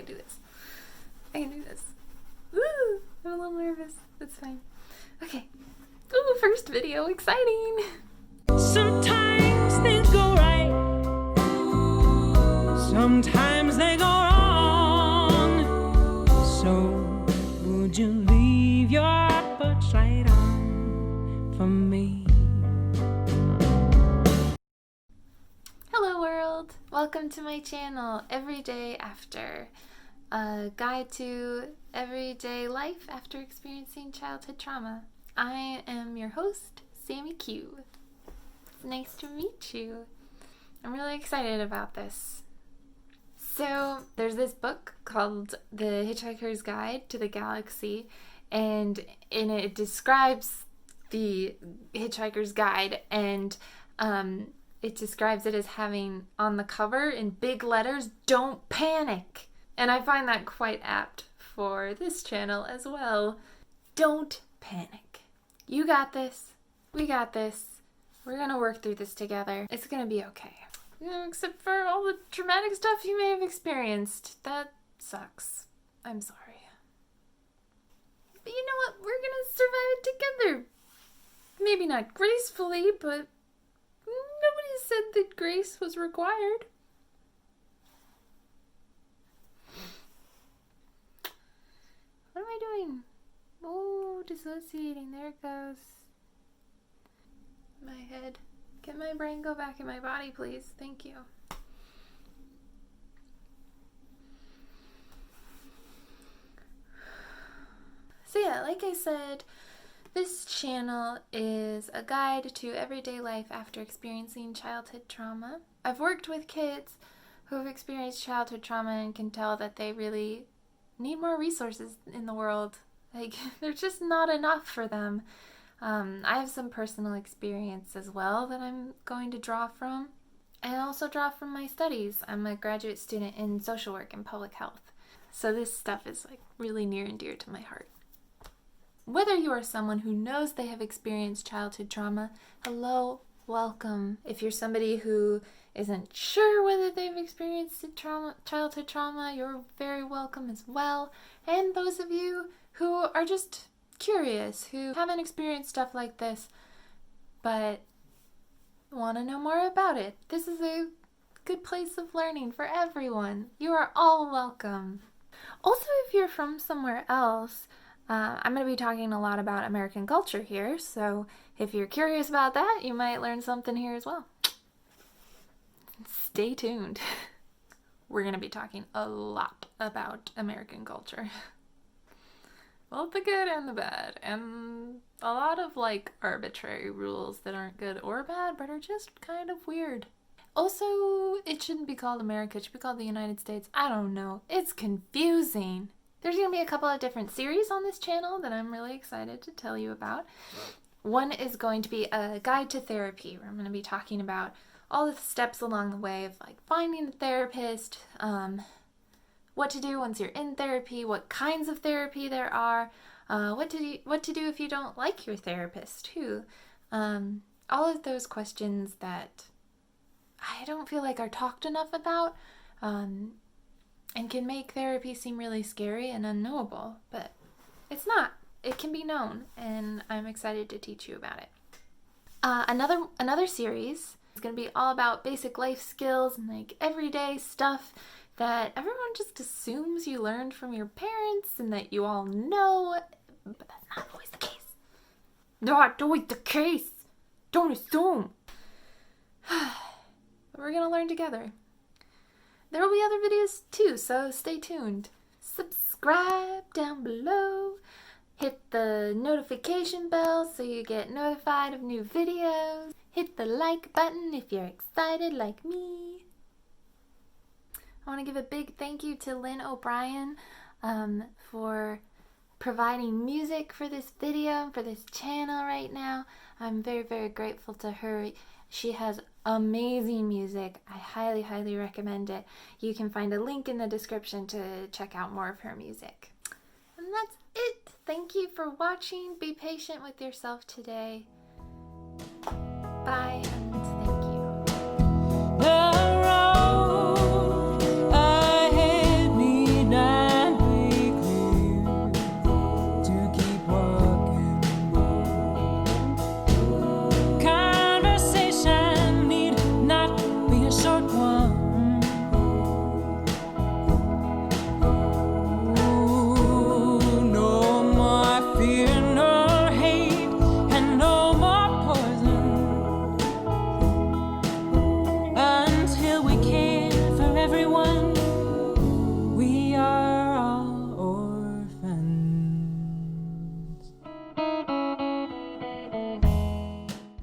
do this. I can do this. Woo! I'm a little nervous. That's fine. Okay. Ooh, first video. Exciting! Sometimes things go right. Sometimes they go wrong. So would you leave your spotlight on for me? Hello world! Welcome to my channel, Everyday After, a guide to everyday life after experiencing childhood trauma. I am your host, Sami Q. It's nice to meet you. I'm really excited about this. So there's this book called The Hitchhiker's Guide to the Galaxy, and in it describes the Hitchhiker's Guide, and it describes it as having on the cover in big letters, "Don't panic." And I find that quite apt for this channel as well. Don't panic. You got this. We got this. We're gonna work through this together. It's gonna be okay. Except for all the traumatic stuff you may have experienced. That sucks. I'm sorry. But you know what? We're gonna survive it together. Maybe not gracefully, but nobody said that grace was required. What am I doing? Oh, dissociating. There it goes. My head. Can my brain go back in my body, please? Thank you. So yeah, like I said, this channel is a guide to everyday life after experiencing childhood trauma. I've worked with kids who have experienced childhood trauma and can tell that they really need more resources in the world. Like, there's just not enough for them. I have some personal experience as well that I'm going to draw from, and also draw from my studies. I'm a graduate student in social work and public health, so this stuff is like really near and dear to my heart. Whether you are someone who knows they have experienced childhood trauma, hello, welcome. If you're somebody who isn't sure whether they've experienced childhood trauma, you're very welcome as well. And those of you who are just curious, who haven't experienced stuff like this, but want to know more about it, this is a good place of learning for everyone. You are all welcome. Also, if you're from somewhere else, I'm going to be talking a lot about American culture here, so if you're curious about that, you might learn something here as well. Stay tuned. We're going to be talking a lot about American culture. Well, the good and the bad, and a lot of like arbitrary rules that aren't good or bad, but are just kind of weird. Also, it shouldn't be called America, it should be called the United States. I don't know. It's confusing. There's going to be a couple of different series on this channel that I'm really excited to tell you about. One is going to be a guide to therapy, where I'm going to be talking about all the steps along the way of like finding a therapist, what to do once you're in therapy, what kinds of therapy there are, what to do if you don't like your therapist too. All of those questions that I don't feel like are talked enough about, and can make therapy seem really scary and unknowable, but it's not. It can be known, and I'm excited to teach you about it. Another series is going to be all about basic life skills and like everyday stuff that everyone just assumes you learned from your parents and that you all know, but that's not always the case. Not always the case. Don't assume. But we're going to learn together. There will be other videos too, so stay tuned. Subscribe down below. Hit the notification bell so you get notified of new videos. Hit the like button if you're excited like me. I want to give a big thank you to Lynn O'Brien for providing music for this video, for this channel right now. I'm very, very grateful to her. She has amazing music. I highly, highly recommend it. You can find a link in the description to check out more of her music. And that's it. Thank you for watching. Be patient with yourself today. Bye, and thank you.